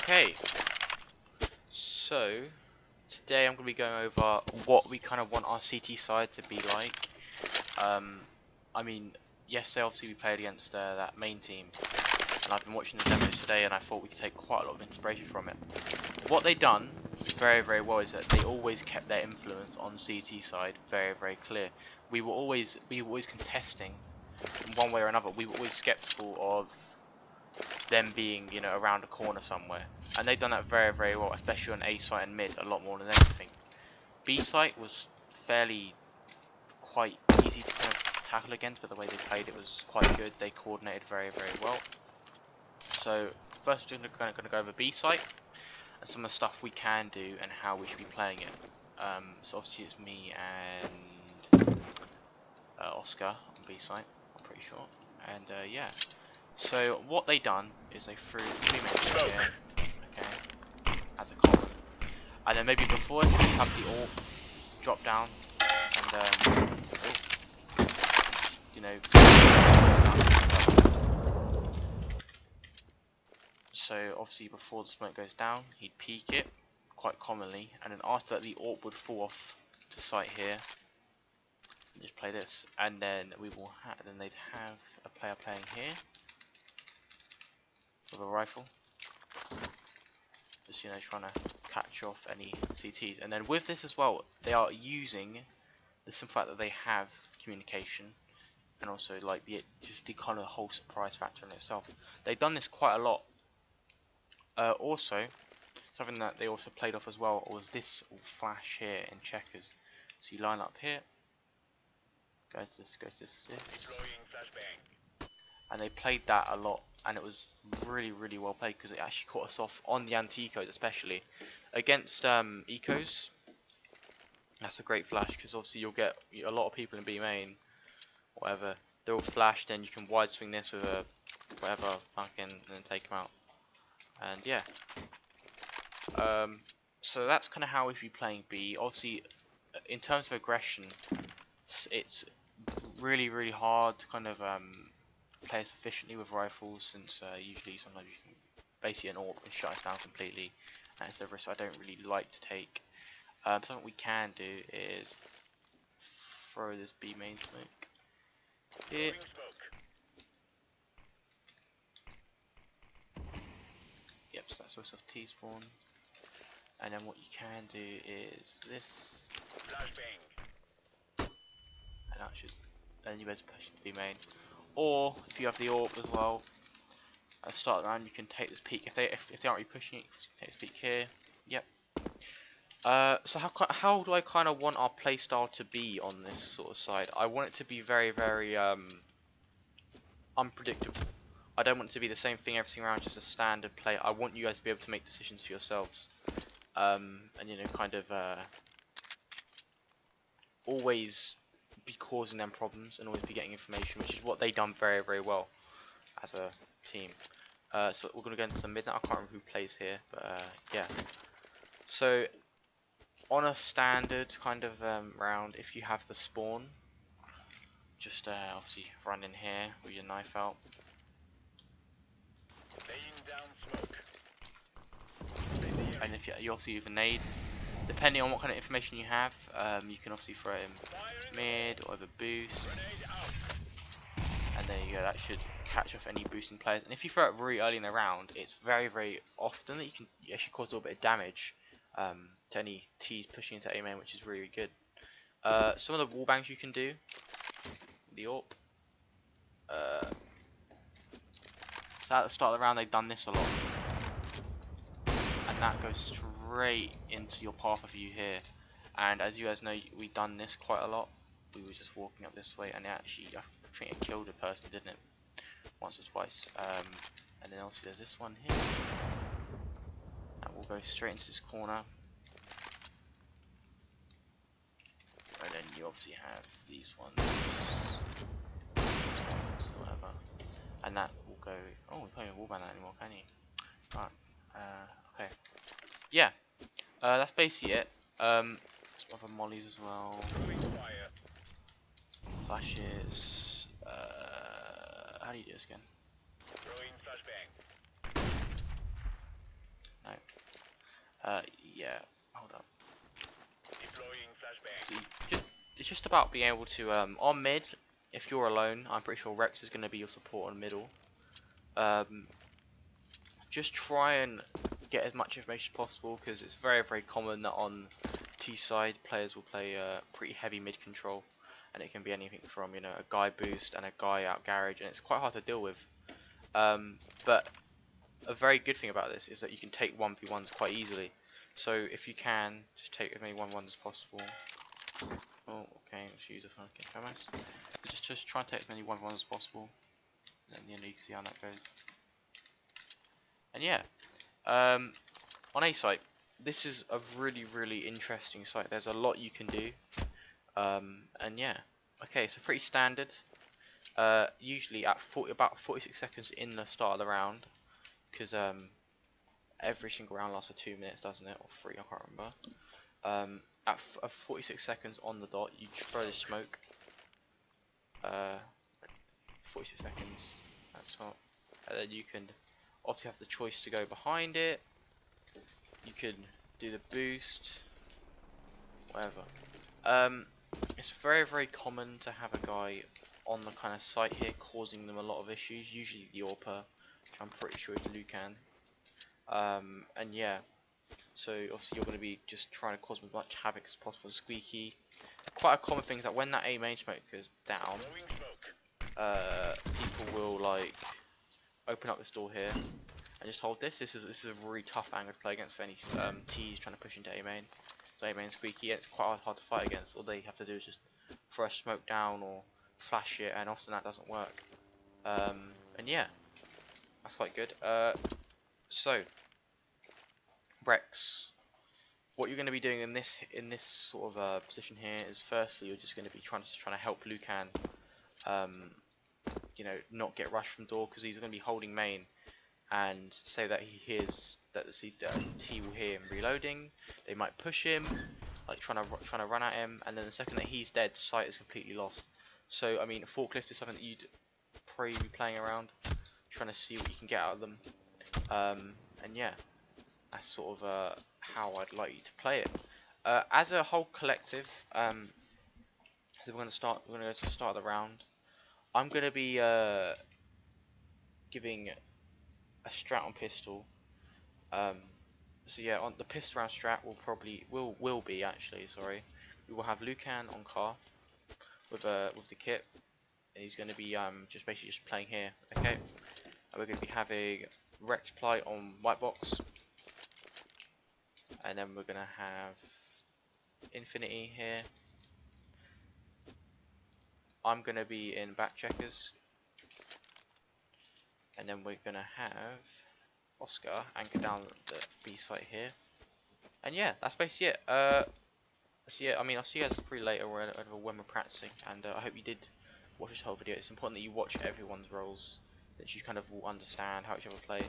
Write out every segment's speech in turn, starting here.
Okay, so today I'm going to be going over what we kind of want our CT side to be like. I mean, yesterday obviously we played against that main team, and I've been watching the demos today, and I thought we could take quite a lot of inspiration from it. What they done very, very well is that they always kept their influence on CT side very, very clear. We were always contesting in one way or another. We were always skeptical of them being, you know, around a corner somewhere, and they've done that very, very well, especially on A site and mid, a lot more than anything. B site was quite easy to kind of tackle against, but the way they played it was quite good. They coordinated very, very well. So first we're going to go over B site and some of the stuff we can do and how we should be playing it. So obviously it's me and Oscar on B site, I'm pretty sure, and yeah. So what they done is they threw 2 minutes here, okay, as a common, and then maybe before it, have the AWP drop down, and you know. So obviously before the smoke goes down, he'd peek it quite commonly, and then after that the AWP would fall off to site here. Just play this, and then then they'd have a player playing here with a rifle, just, you know, trying to catch off any CTs. And then with this as well, they are using the simple fact that they have communication, and also like the kind of whole surprise factor in itself. They've done this quite a lot. Also, something that they also played off as well was this flash here in checkers. So you line up here, goes this, and they played that a lot, and it was really, really well played because it actually caught us off on the anti-ecos, especially against ecos. That's a great flash because obviously you'll get a lot of people in B main, whatever. They're all flashed, then you can wide swing this with a whatever fucking, and then take them out. And yeah. So that's kind of how we should be playing B. Obviously, in terms of aggression, it's really, really hard to kind of play us efficiently with rifles, since usually sometimes you can basically an AWP and shut us down completely, and it's a risk I don't really like to take. Something we can do is throw this B main smoke here. Yep, so that's also T spawn. And then what you can do is this. And that's just, then you better push into B main. Or if you have the AWP as well, at the start of the round you can take this peek. If they aren't really pushing it, you can take this peek here. Yep. So how do I kind of want our playstyle to be on this sort of side? I want it to be very, very unpredictable. I don't want it to be the same thing every single round, just a standard play. I want you guys to be able to make decisions for yourselves, and you know, kind of always be causing them problems and always be getting information, which is what they done very, very well as a team. So we're gonna go into the midnight. I can't remember who plays here, but yeah. So on a standard kind of round, if you have the spawn, just obviously run in here with your knife out. And if you also use a nade, depending on what kind of information you have, you can obviously throw it in mid or over boost. And there you go, that should catch off any boosting players. And if you throw it really early in the round, it's very, very often that you actually cause a little bit of damage to any T's pushing into A main, which is really good. Some of the wall bangs you can do, the AWP. So at the start of the round they've done this a lot, and that goes straight into your path of view here. And as you guys know, we've done this quite a lot. We were just walking up this way, and it actually, I think it killed a person, didn't it? Once or twice. And then obviously there's this one here. That will go straight into this corner. And then you obviously have these ones, whatever. And that will go. Oh, we can't even wallbang that anymore, can you? Right. Okay. Yeah. That's basically it. Some other mollies as well. Flashes. How do you do this again? Yeah, hold up. Deploying flashbang. So it's just about being able to, on mid, if you're alone, I'm pretty sure Rex is going to be your support on middle. Just try and get as much information as possible, because it's very, very common that on T side, players will play pretty heavy mid control. And it can be anything from, you know, a guy boost and a guy out garage, and it's quite hard to deal with. But a very good thing about this is that you can take 1v1s quite easily. So if you can, just take as many 1v1s as possible. Oh, okay, let's use a fucking FMS. Just try and take as many 1v1s as possible. And then, you know, you can see how that goes. And yeah, on A site, this is a really, really interesting site. There's a lot you can do. And yeah, okay, so pretty standard. Usually at about 46 seconds in the start of the round, because every single round lasts for 2 minutes, doesn't it? Or 3, I can't remember. At 46 seconds on the dot, you throw the smoke. 46 seconds at top, and then you can obviously have the choice to go behind it. You can do the boost, whatever. It's very, very common to have a guy on the kind of site here causing them a lot of issues. Usually the AWPer, which I'm pretty sure is Lucan. And yeah, so obviously you're going to be just trying to cause as much havoc as possible. Squeaky. Quite a common thing is that when that A main smoke goes down, people will like open up this door here and just hold this. This is a really tough angle to play against for any T's trying to push into A main. So A main squeaky, it's quite hard to fight against. All they have to do is just throw a smoke down or flash it, and often that doesn't work. And yeah, that's quite good. So Rex, what you're going to be doing in this sort of position here is, firstly, you're just going to be trying to help Lucan, you know, not get rushed from door, because he's going to be holding main, and say that he hears that the T will hear him reloading. They might push him, like trying to run at him, and then the second that he's dead, sight is completely lost. So I mean, a forklift is something that you'd probably be playing around, trying to see what you can get out of them. And yeah, that's sort of how I'd like you to play it. As a whole collective, so we're going to go to the start of the round. I'm going to be giving a strat on pistol. So yeah, on the pistol round strat will be actually, sorry, we will have Lucan on car with the kit, and he's going to be just basically just playing here, okay. And we're going to be having Rex Ply on white box, and then we're going to have Infinity here. I'm going to be in back checkers, and then we're going to have Oscar anchor down the B site here. And yeah, that's basically it. So yeah, I mean, I'll see you guys pretty later when we're practicing, and I hope you did watch this whole video. It's important that you watch everyone's roles, that you kind of will understand how each other play.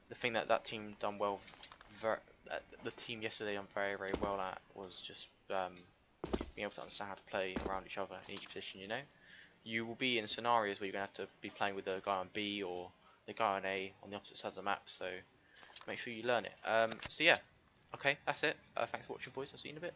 The thing that team done well, the team yesterday done very, very well at, was just being able to understand how to play around each other in each position, you know. You will be in scenarios where you're going to have to be playing with the guy on B or the guy on A on the opposite side of the map, so make sure you learn it. So yeah, okay, that's it. Thanks for watching, boys. I'll see you in a bit.